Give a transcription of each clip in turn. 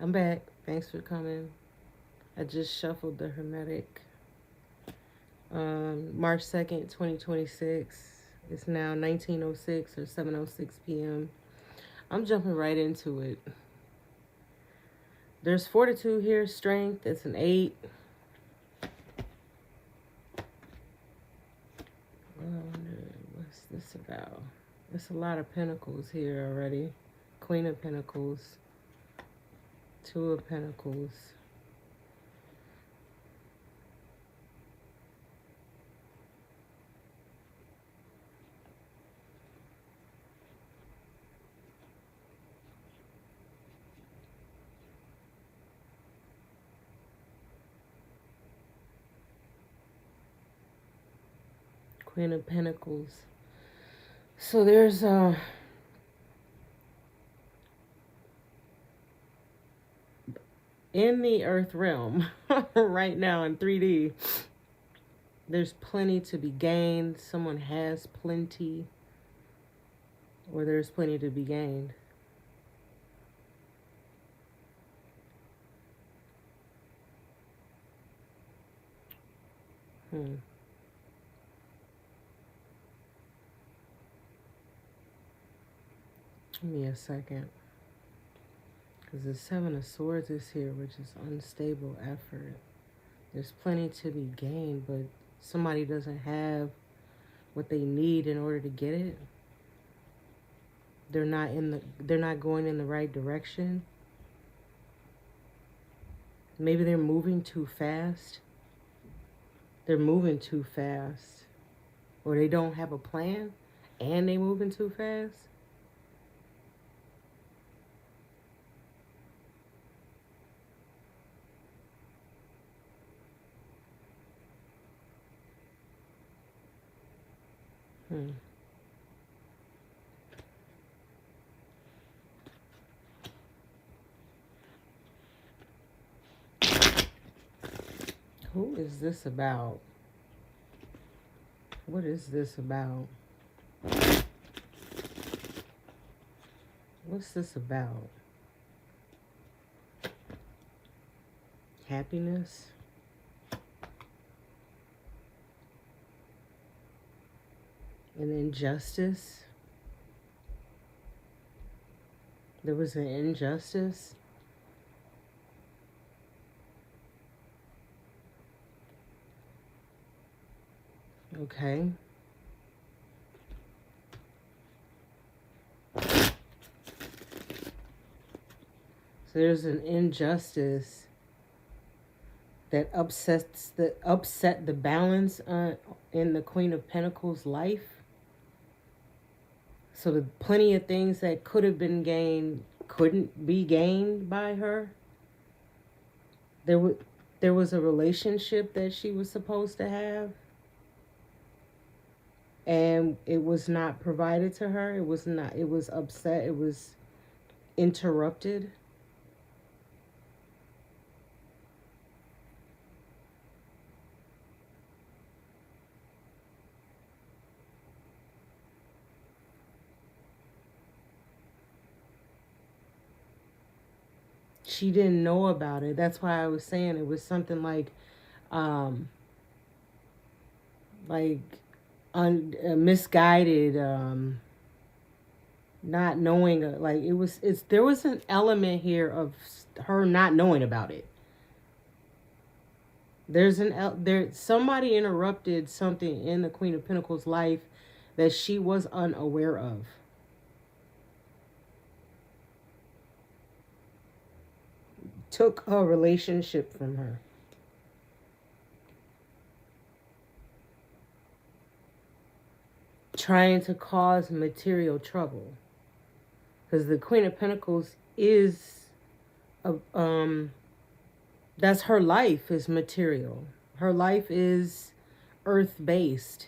I'm back. Thanks for coming. I just shuffled the Hermetic. March 2nd, 2026. It's now 19:06 or 7:06 p.m. I'm jumping right into it. There's fortitude here, strength. It's an 8. What's this about? There's a lot of pentacles here already. Queen of Pentacles. 2 of Pentacles. Queen of Pentacles. So there's in the earth realm right now in 3D, there's plenty to be gained. Someone has plenty, or there's plenty to be gained. Give me a second. Because the 7 of Swords is here, which is unstable effort. There's plenty to be gained, but somebody doesn't have what they need in order to get it. They're not going in the right direction. Maybe they're moving too fast. They're moving too fast. Or they don't have a plan and they moving too fast. Who is this about? What is this about? What's this about? Happiness? An injustice? There was an injustice? Okay. So there's an injustice that upset the balance in the Queen of Pentacles' life. So the plenty of things that could have been gained couldn't be gained by her. There was a relationship that she was supposed to have, and it was not provided to her. It was upset. It was interrupted. She didn't know about it. That's why I was saying it was something like misguided, not knowing. Like there was an element here of her not knowing about it. Somebody interrupted something in the Queen of Pentacles' life that she was unaware of. Took a relationship from her. Trying to cause material trouble. Because the Queen of Pentacles is that's her life, is material. Her life is earth-based,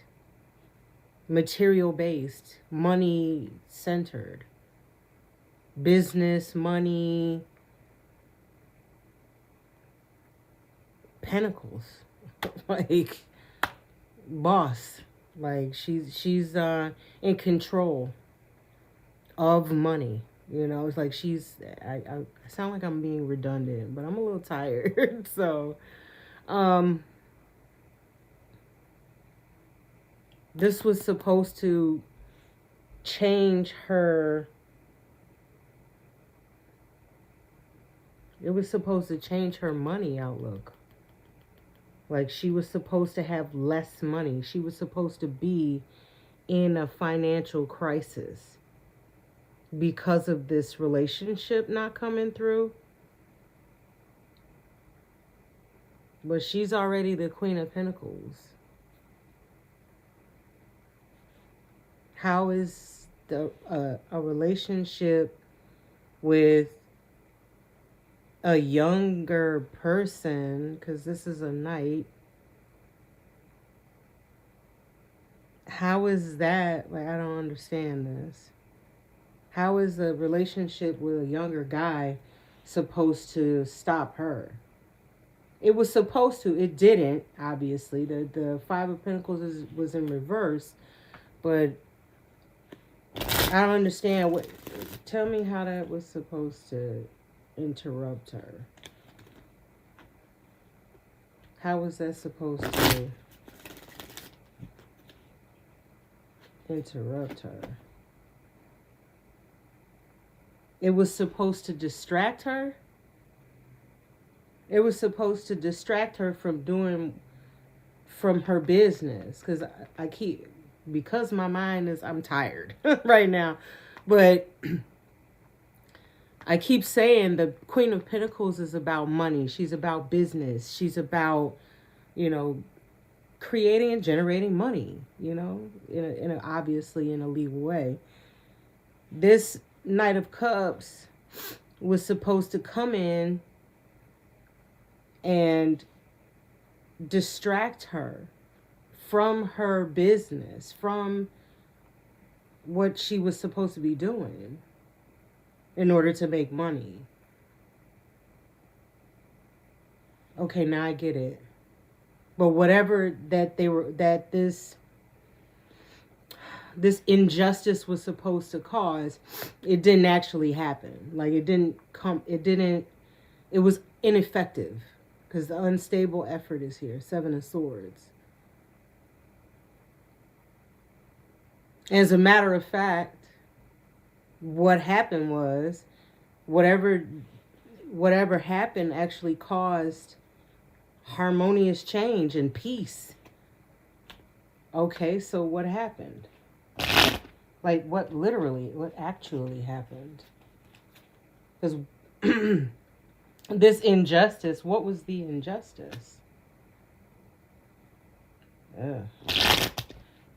material-based, money-centered. Business, money, Pentacles. Like, boss. Like, she's in control of money. You know, it's like I sound like I'm being redundant, but I'm a little tired. So, um, this was supposed to change her. It was supposed to change her money outlook. Like, she was supposed to have less money. She was supposed to be in a financial crisis because of this relationship not coming through. But she's already the Queen of Pentacles. How is a relationship with a younger person, because this is a knight, how is that, like, I don't understand this. How is a relationship with a younger guy supposed to stop her? It was supposed to. It didn't, obviously. The Five of Pentacles was in reverse. But I don't understand. Tell me how that was supposed to interrupt her. How was that supposed to interrupt her? It was supposed to distract her? It was supposed to distract her from her business. Because my mind is, I'm tired right now. But I keep saying the Queen of Pentacles is about money. She's about business. She's about, creating and generating money, obviously in a legal way. This Knight of Cups was supposed to come in and distract her from her business, from what she was supposed to be doing in order to make money. Okay, now I get it. But whatever that this injustice was supposed to cause, it didn't actually happen. Like, it was ineffective because the unstable effort is here. Seven of Swords. As a matter of fact, what happened was whatever happened actually caused harmonious change and peace. Okay, so what happened? Like, what actually happened? Because this injustice, what was the injustice?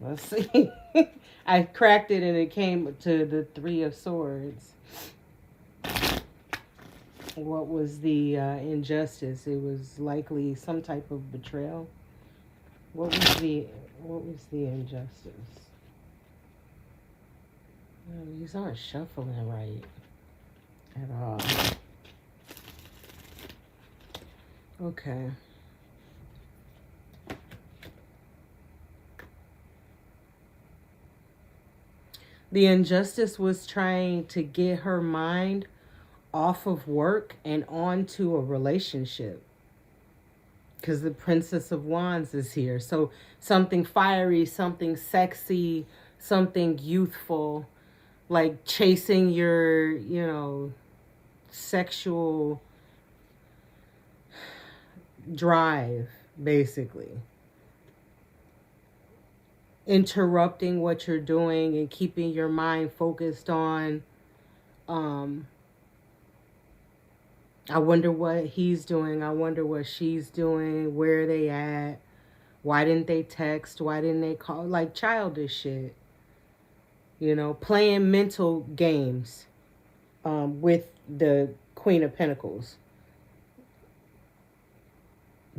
Let's see. I cracked it and it came to the Three of Swords. What was the injustice? It was likely some type of betrayal. What was the injustice? These aren't shuffling right at all. Okay. The injustice was trying to get her mind off of work and onto a relationship. Because the Princess of Wands is here. So something fiery, something sexy, something youthful, like chasing your, sexual drive, basically. Interrupting what you're doing and keeping your mind focused on, I wonder what he's doing. I wonder what she's doing. Where are they at? Why didn't they text? Why didn't they call? Like childish shit. Playing mental games with the Queen of Pentacles.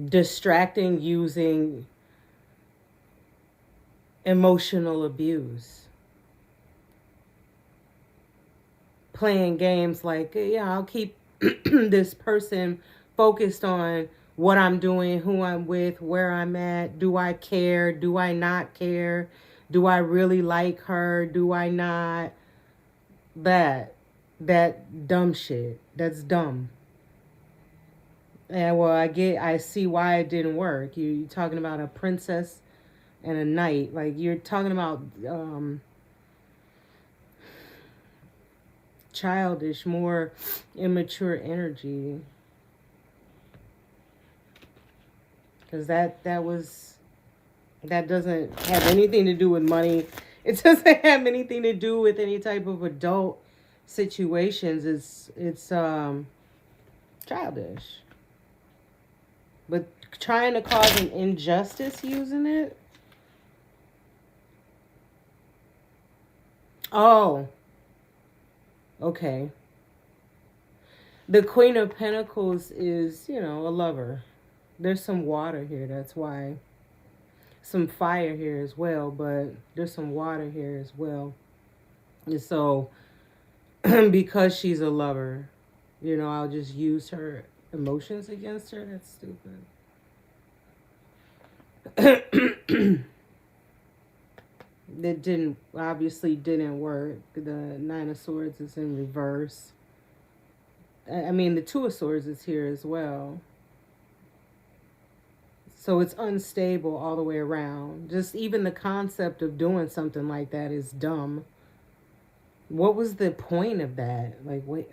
Distracting using emotional abuse. Playing games like, I'll keep this person focused on what I'm doing, who I'm with, where I'm at. Do I care? Do I not care? Do I really like her? Do I not? That. that dumb shit. That's dumb. And well, I see why it didn't work. You're talking about a princess and a knight. Like, you're talking about childish, more immature energy. Because that doesn't have anything to do with money. It doesn't have anything to do with any type of adult situations. It's childish. But trying to cause an injustice using it? Oh. Okay. The Queen of Pentacles is, a lover. There's some water here, that's why. Some fire here as well, but there's some water here as well. And so, because she's a lover, I'll just use her emotions against her. That's stupid. That obviously didn't work. The Nine of Swords is in reverse. I mean, the Two of Swords is here as well. So it's unstable all the way around. Just even the concept of doing something like that is dumb. What was the point of that? Like, wait,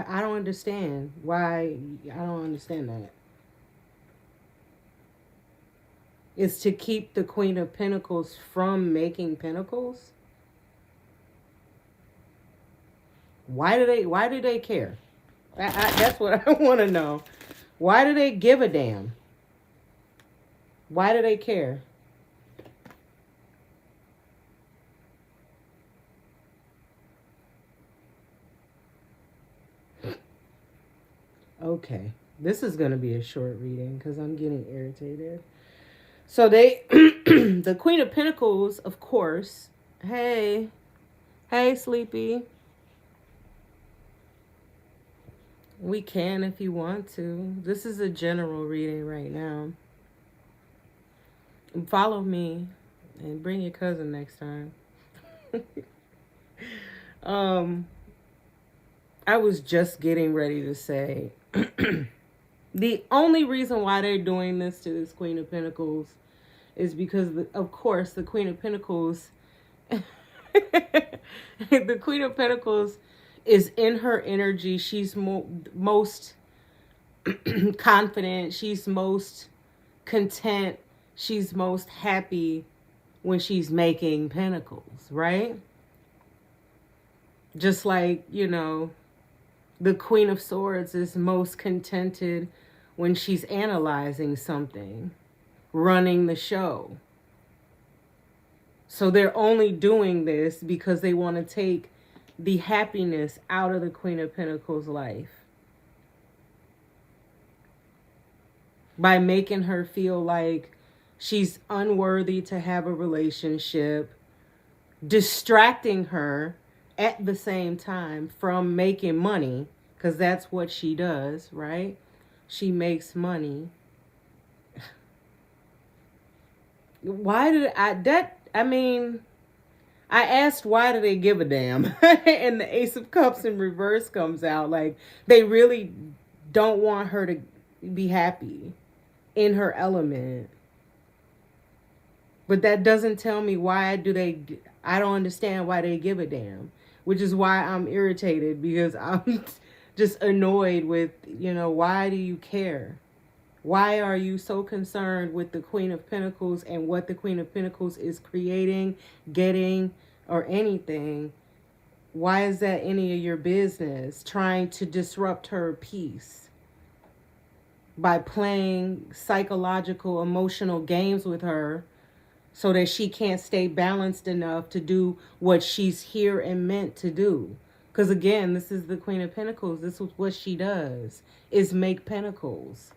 I don't understand. Why? I don't understand that. Is to keep the Queen of Pentacles from making pentacles? Why do they care? That's what I want to know. Why do they give a damn? Why do they care? Okay. This is going to be a short reading because I'm getting irritated. So the Queen of Pentacles, of course. Hey, Sleepy. We can if you want to. This is a general reading right now. Follow me and bring your cousin next time. I was just getting ready to say the only reason why they're doing this to this Queen of Pentacles is because, of course, the Queen of Pentacles, the Queen of Pentacles is in her energy. She's most confident. She's most content. She's most happy when she's making pentacles, right? Just like, the Queen of Swords is most contented when she's analyzing something, running the show. So they're only doing this because they want to take the happiness out of the Queen of Pentacles' life. By making her feel like she's unworthy to have a relationship, distracting her at the same time from making money, because that's what she does, right? She makes money. I asked why do they give a damn? And the Ace of Cups in reverse comes out. Like, they really don't want her to be happy in her element. But that doesn't tell me I don't understand why they give a damn. Which is why I'm irritated, because I'm just annoyed with, why do you care? Why are you so concerned with the Queen of Pentacles and what the Queen of Pentacles is creating, getting, or anything? Why is that any of your business? Trying to disrupt her peace by playing psychological, emotional games with her so that she can't stay balanced enough to do what she's here and meant to do. Because again, this is the Queen of Pentacles. This is what she does, is make pentacles.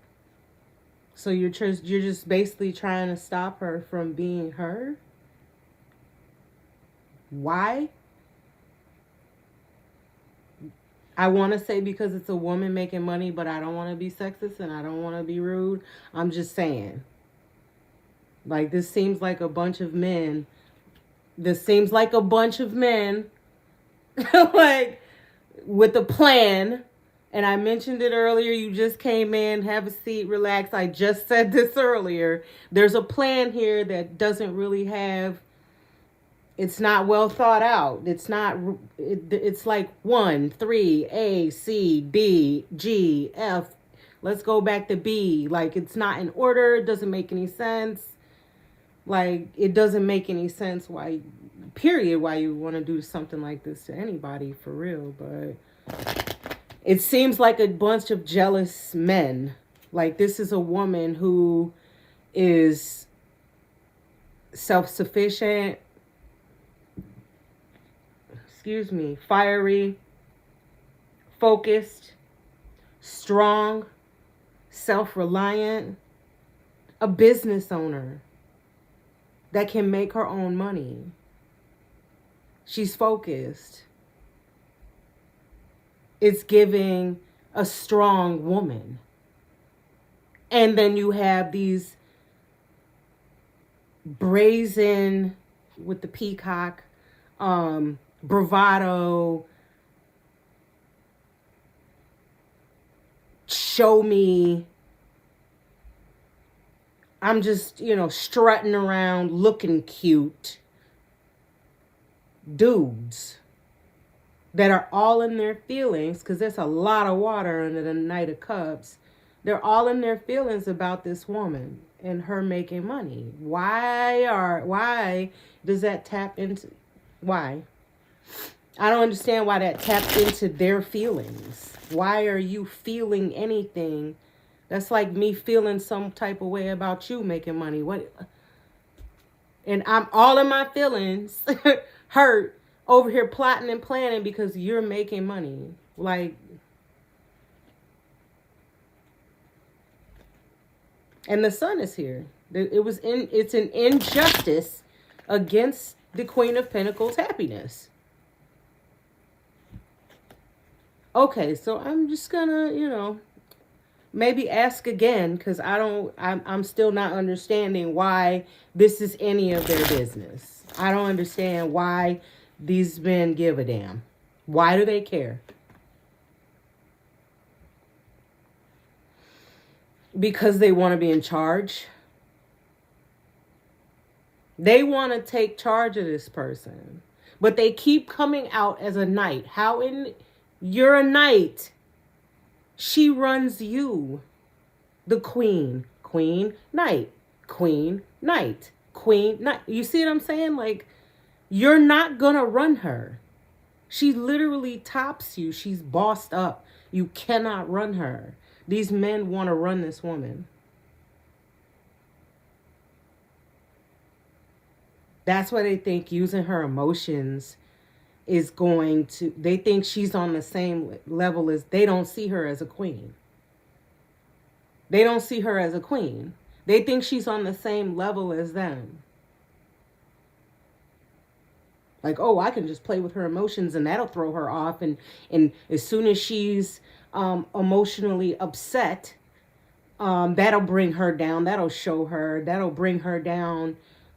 So you're just basically trying to stop her from being her? Why? I want to say because it's a woman making money, but I don't want to be sexist and I don't want to be rude. I'm just saying. Like, this seems like a bunch of men. Like, with a plan. And I mentioned it earlier. You just came in, have a seat, relax. I just said this earlier. There's a plan here that doesn't really have, it's not well thought out. It's not, it's like 1, 3, A, C, D, G, F. Let's go back to B. Like, it's not in order. It doesn't make any sense. Like, it doesn't make any sense why, period, why you want to do something like this to anybody, for real. But it seems like a bunch of jealous men. Like, this is a woman who is self-sufficient, fiery, focused, strong, self-reliant, a business owner that can make her own money. She's focused. It's giving a strong woman. And then you have these brazen, with the peacock, bravado, show me, I'm just, strutting around looking cute dudes that are all in their feelings, because there's a lot of water under the Knight of Cups. They're all in their feelings about this woman and her making money. Why does that tap into, why? I don't understand why that tapped into their feelings. Why are you feeling anything? That's like me feeling some type of way about you making money. What? And I'm all in my feelings, hurt, over here plotting and planning because you're making money. Like, and the sun is here. It's an injustice against the Queen of Pentacles' happiness. Okay, so I'm just gonna, maybe ask again, because I'm still not understanding why this is any of their business. I don't understand why these men give a damn. Why do they care? Because they want to be in charge. They want to take charge of this person. But they keep coming out as a knight. You're a knight. She runs you. The queen. Queen, knight. Queen, knight. Queen, knight. You see what I'm saying? Like, you're not going to run her. She literally tops you. She's bossed up. You cannot run her. These men want to run this woman. That's why they think using her emotions is going to, they think she's on the same level as, they don't see her as a queen. They don't see her as a queen. They think she's on the same level as them. Like, oh, I can just play with her emotions and that'll throw her off. And as soon as she's emotionally upset, that'll bring her down. That'll show her. That'll bring her down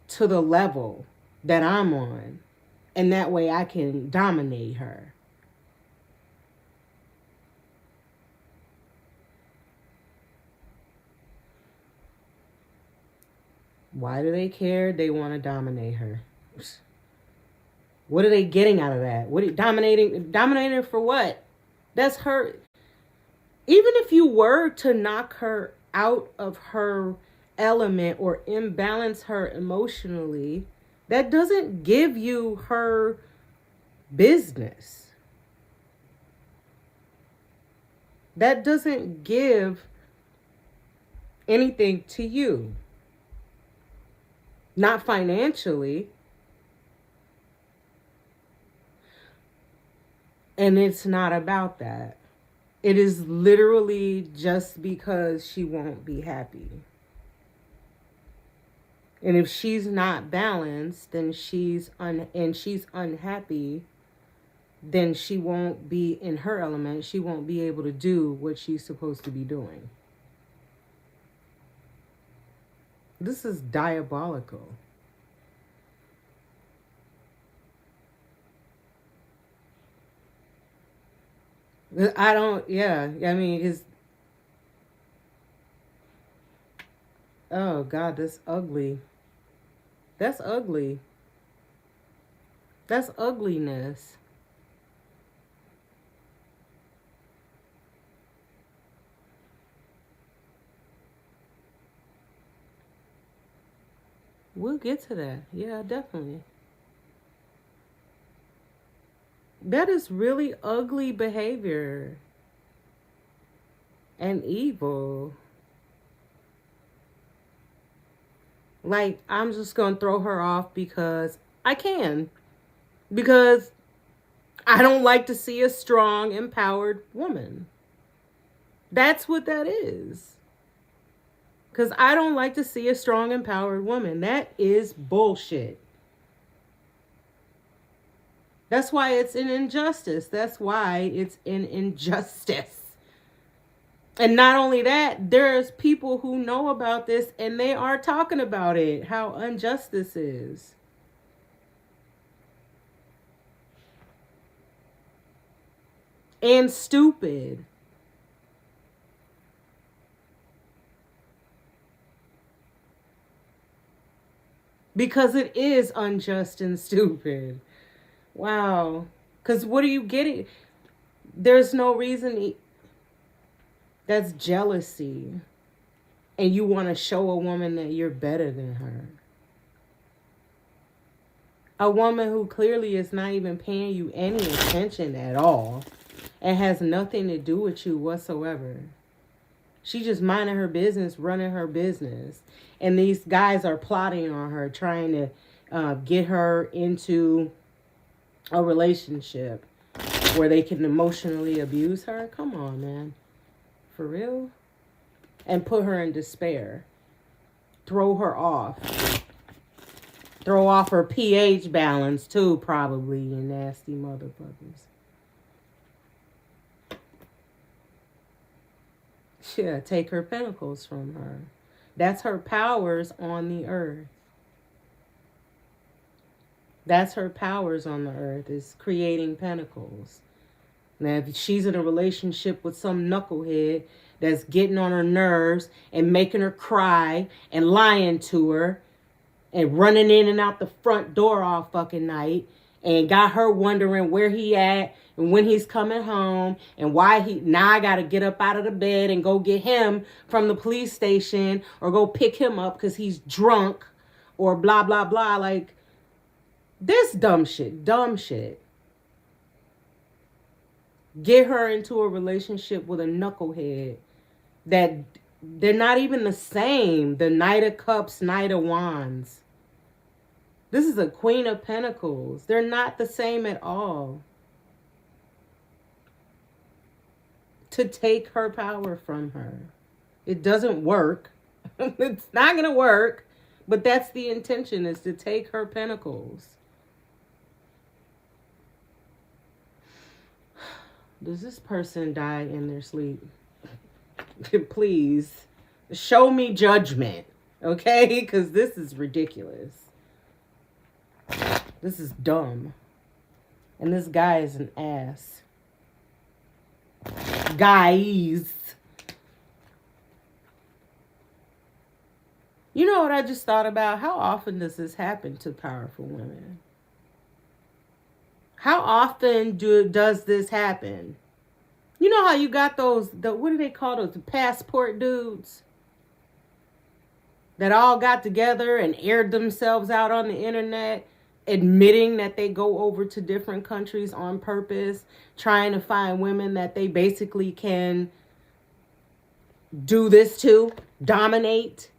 to the level that I'm on. And that way I can dominate her. Why do they care? They want to dominate her. What are they getting out of that? Dominating for what? That's her. Even if you were to knock her out of her element or imbalance her emotionally, that doesn't give you her business. That doesn't give anything to you. Not financially. And it's not about that. It is literally just because she won't be happy. And if she's not balanced, then she's unhappy, then she won't be in her element. She won't be able to do what she's supposed to be doing. This is diabolical. I don't, yeah. I mean, oh God, that's ugly. That's ugly. That's ugliness. We'll get to that. Yeah, definitely. That is really ugly behavior and evil. Like, I'm just going to throw her off because I can. Because I don't like to see a strong, empowered woman. That's what that is. Because I don't like to see a strong, empowered woman. That is bullshit. That's why it's an injustice. That's why it's an injustice. And not only that, there's people who know about this and they are talking about it, how unjust this is. And stupid. Because it is unjust and stupid. Wow. Because what are you getting? There's no reason. That's jealousy. And you want to show a woman that you're better than her. A woman who clearly is not even paying you any attention at all. And has nothing to do with you whatsoever. She just minding her business, running her business. And these guys are plotting on her, trying to get her into a relationship where they can emotionally abuse her. Come on, man. For real? And put her in despair. Throw her off. Throw off her pH balance too, probably, you nasty motherfuckers. Yeah, take her pentacles from her. That's her powers on the earth. That's her powers on the earth, is creating pentacles. Now, if she's in a relationship with some knucklehead that's getting on her nerves and making her cry and lying to her and running in and out the front door all fucking night and got her wondering where he at and when he's coming home and why now I got to get up out of the bed and go get him from the police station or go pick him up because he's drunk or blah, blah, blah. Like, this dumb shit. Get her into a relationship with a knucklehead that they're not even the same. The Knight of Cups, Knight of Wands. This is a Queen of Pentacles. They're not the same at all. To take her power from her. It doesn't work. It's not going to work. But that's the intention, is to take her pentacles. Does this person die in their sleep? Please, show me judgment, okay? Because this is ridiculous. This is dumb. And this guy is an ass. Guys. You know what I just thought about? How often does this happen to powerful women? How often does this happen? You know how you got those, what do they call those? The passport dudes? That all got together and aired themselves out on the internet, admitting that they go over to different countries on purpose, trying to find women that they basically can do this to, dominate.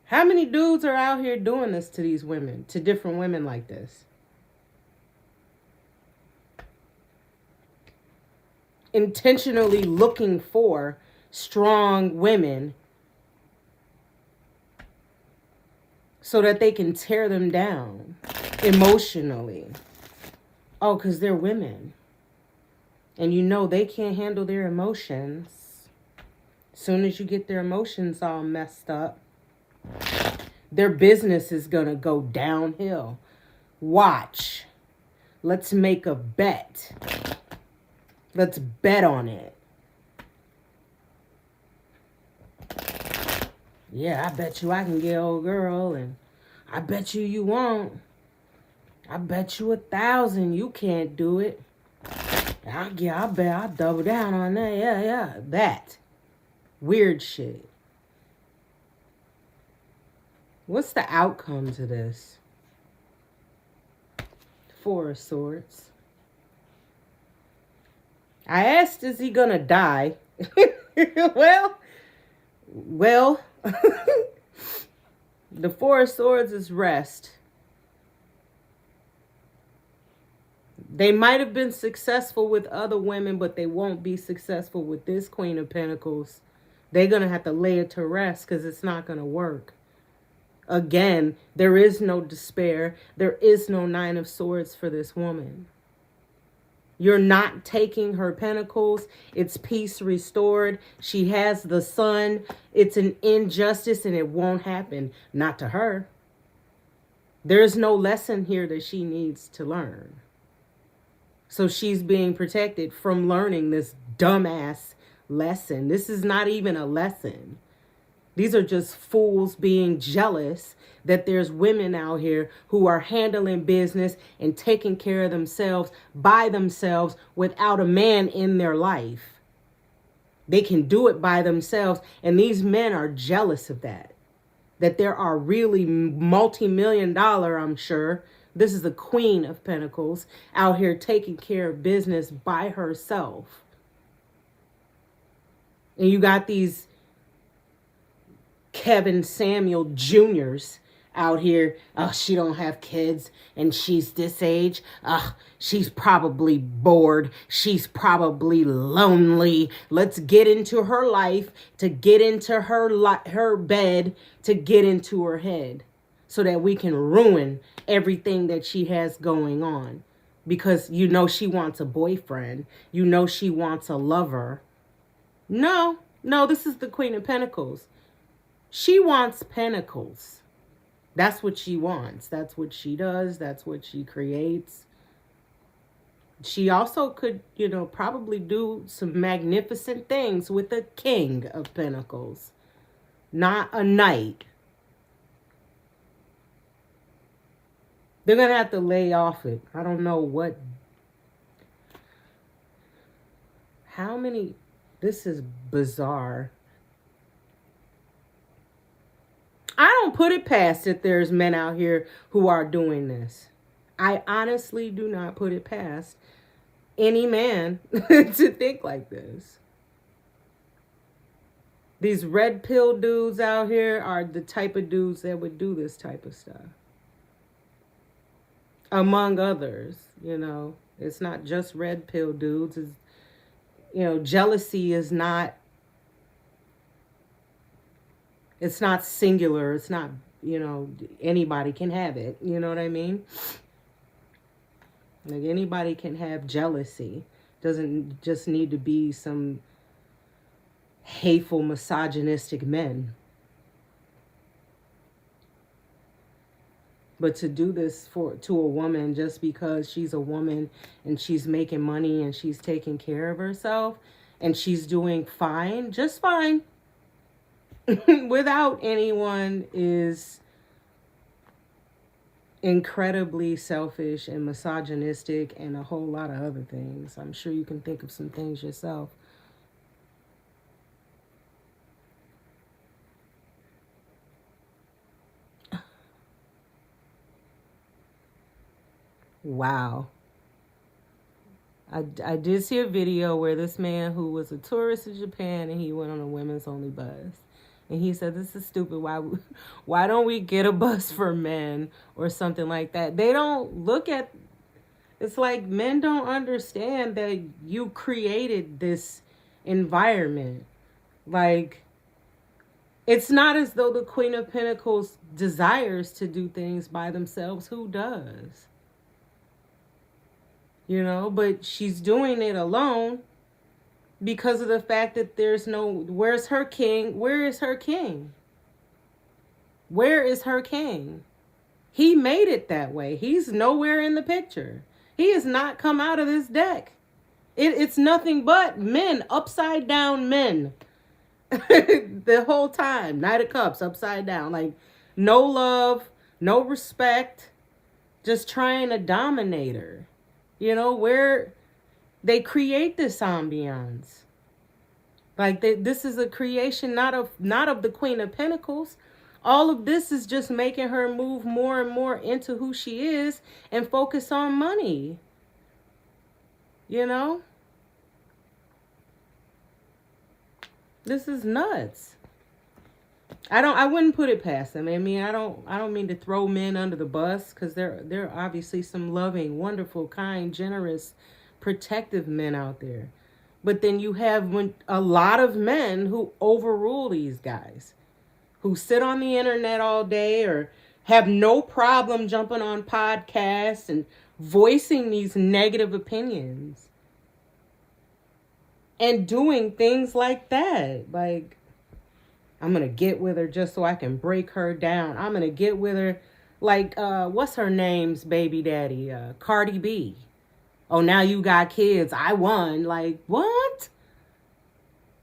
How many dudes are out here doing this to these women, to different women like this? Intentionally looking for strong women so that they can tear them down emotionally. Oh, because they're women. And you know they can't handle their emotions. As soon as you get their emotions all messed up, their business is going to go downhill. Watch. Let's make a bet. Let's bet on it. Yeah, I bet you I can get old girl, and I bet you won't. I bet you 1,000 you can't do it. I bet I'll double down on that. Yeah. That. Weird shit. What's the outcome to this? Four of Swords. I asked, is he gonna die? well, the Four of Swords is rest. They might have been successful with other women, but they won't be successful with this Queen of Pentacles. They're going to have to lay it to rest because it's not going to work. Again, there is no despair. There is no Nine of Swords for this woman. You're not taking her pentacles. It's peace restored. She has the sun. It's an injustice and it won't happen. Not to her. There's no lesson here that she needs to learn. So she's being protected from learning this dumbass lesson. This is not even a lesson. These are just fools being jealous that there's women out here who are handling business and taking care of themselves by themselves without a man in their life. They can do it by themselves. And these men are jealous of that. That there are really multi-million-dollar, I'm sure. This is the Queen of Pentacles out here taking care of business by herself. And you got these Kevin Samuel Juniors out here. Oh, she don't have kids and she's this age. She's probably bored. She's probably lonely. Let's get into her life, to get into her bed, to get into her head, so that we can ruin everything that she has going on. Because you know she wants a boyfriend. You know she wants a lover. No, this is the Queen of Pentacles. She wants pentacles. That's what she wants. That's what she does. That's what she creates. She also could, probably do some magnificent things with the King of Pentacles. Not a knight. They're going to have to lay off it. I don't know what. How many? This is bizarre. I don't put it past that there's men out here who are doing this. I honestly do not put it past any man to think like this. These red pill dudes out here are the type of dudes that would do this type of stuff. Among others, it's not just red pill dudes. It's, jealousy is not, it's not singular. It's not, anybody can have it. You know what I mean? Like anybody can have jealousy. Doesn't just need to be some hateful, misogynistic men. But to do this to a woman just because she's a woman and she's making money and she's taking care of herself and she's doing fine, just fine, without anyone is incredibly selfish and misogynistic and a whole lot of other things. I'm sure you can think of some things yourself. Wow. I did see a video where this man who was a tourist in Japan and he went on a women's only bus. And he said, this is stupid. Why don't we get a bus for men or something like that? They don't look at, it's like men don't understand that you created this environment. Like, it's not as though the Queen of Pentacles desires to do things by themselves. Who does? But she's doing it alone because of the fact that there's no, where's her king? Where is her king? Where is her king? He made it that way. He's nowhere in the picture. He has not come out of this deck. It's nothing but men, upside down men. The whole time. Knight of Cups, upside down. Like, no love, no respect, just trying to dominate her. You know, where they create this ambiance. Like, this is a creation not of the Queen of Pentacles. All of this is just making her move more and more into who she is and focus on money. You know? This is nuts. I wouldn't put it past them. I mean, I don't mean to throw men under the bus, because there are obviously some loving, wonderful, kind, generous, protective men out there. But then you have a lot of men who overrule these guys, who sit on the internet all day or have no problem jumping on podcasts and voicing these negative opinions and doing things like that. Like, I'm going to get with her just so I can break her down. I'm going to get with her like, what's her name's baby daddy? Cardi B. Oh, now you got kids. I won. Like, what?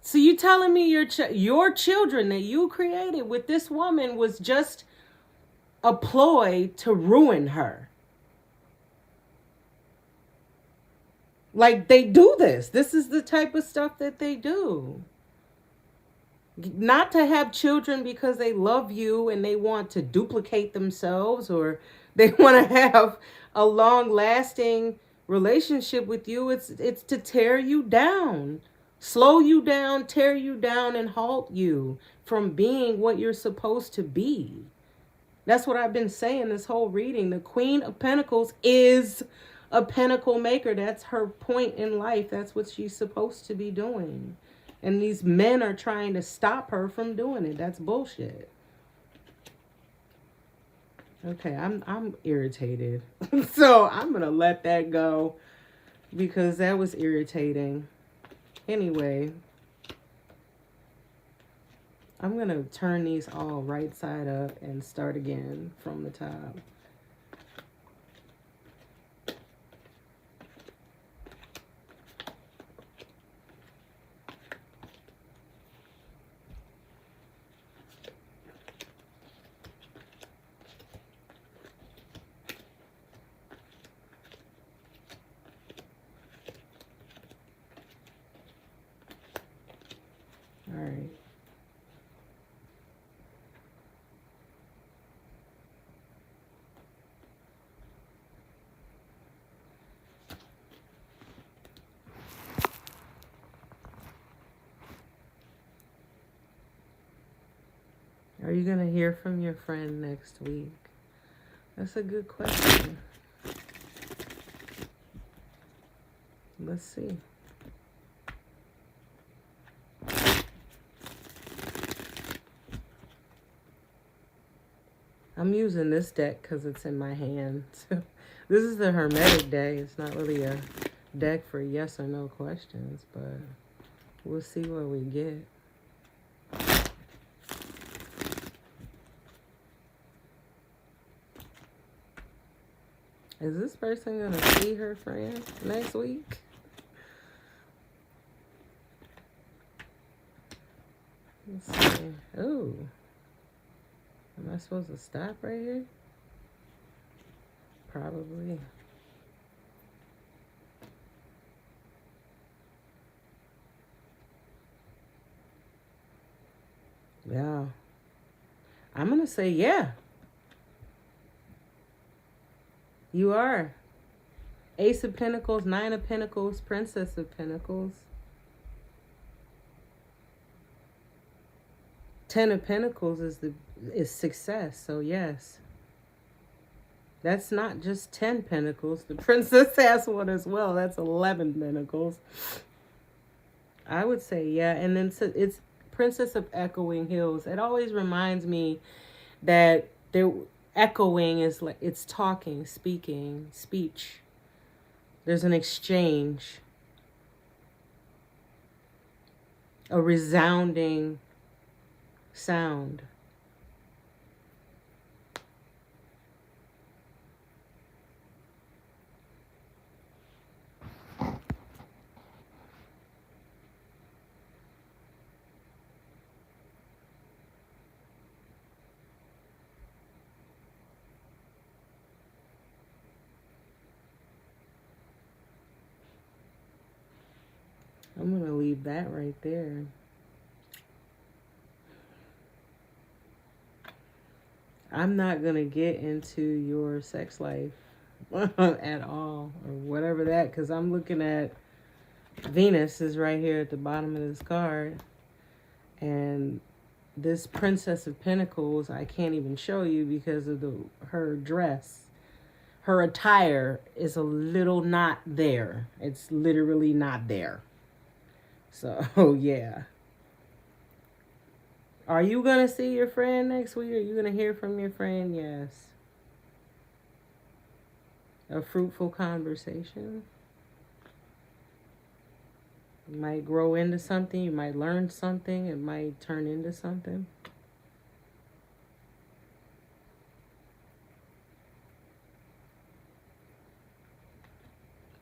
So you telling me your children that you created with this woman was just a ploy to ruin her? Like, they do this. This is the type of stuff that they do. Not to have children because they love you and they want to duplicate themselves, or they want to have a long-lasting relationship with you. It's to tear you down, slow you down, tear you down, and halt you from being what you're supposed to be. That's what I've been saying this whole reading. The Queen of Pentacles is a pentacle maker. That's her point in life. That's what she's supposed to be doing. And these men are trying to stop her from doing it. That's bullshit. Okay, I'm irritated. So I'm going to let that go because that was irritating. Anyway, I'm going to turn these all right side up and start again from the top. All right. Are you going to hear from your friend next week? That's a good question. Let's see. I'm using this deck because it's in my hand. This is the Hermetic deck. It's not really a deck for yes or no questions, but we'll see what we get. Is this person going to see her friend next week? Let's see. Oh. Am I supposed to stop right here? Probably. Yeah. I'm going to say yeah. You are. Ace of Pentacles, Nine of Pentacles, Princess of Pentacles. 10 of Pentacles is success. So yes. That's not just 10 Pentacles. The Princess has one as well. That's 11 Pentacles. I would say yeah. And then it's Princess of Echoing Hills. It always reminds me that echoing is like it's talking, speaking, speech. There's an exchange. A resounding sound. I'm going to leave that right there. I'm not going to get into your sex life at all, or whatever that, because I'm looking at Venus is right here at the bottom of this card. And this Princess of Pentacles, I can't even show you because of her dress. Her attire is a little not there. It's literally not there. So, yeah. Are you going to see your friend next week? Are you going to hear from your friend? Yes. A fruitful conversation. You might grow into something. You might learn something. It might turn into something.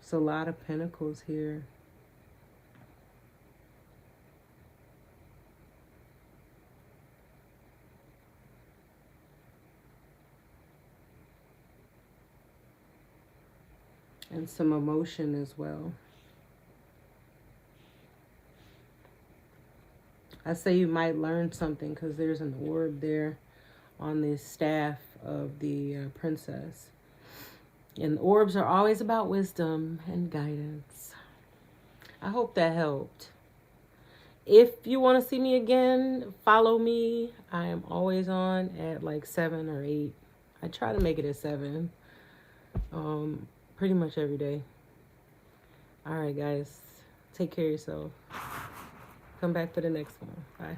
It's a lot of pentacles here. And some emotion as well. I say you might learn something because there's an orb there on the staff of the princess. And orbs are always about wisdom and guidance. I hope that helped. If you want to see me again, follow me. I am always on at like 7 or 8. I try to make it at 7. Pretty much every day. All right, guys. Take care of yourself. Come back for the next one. Bye.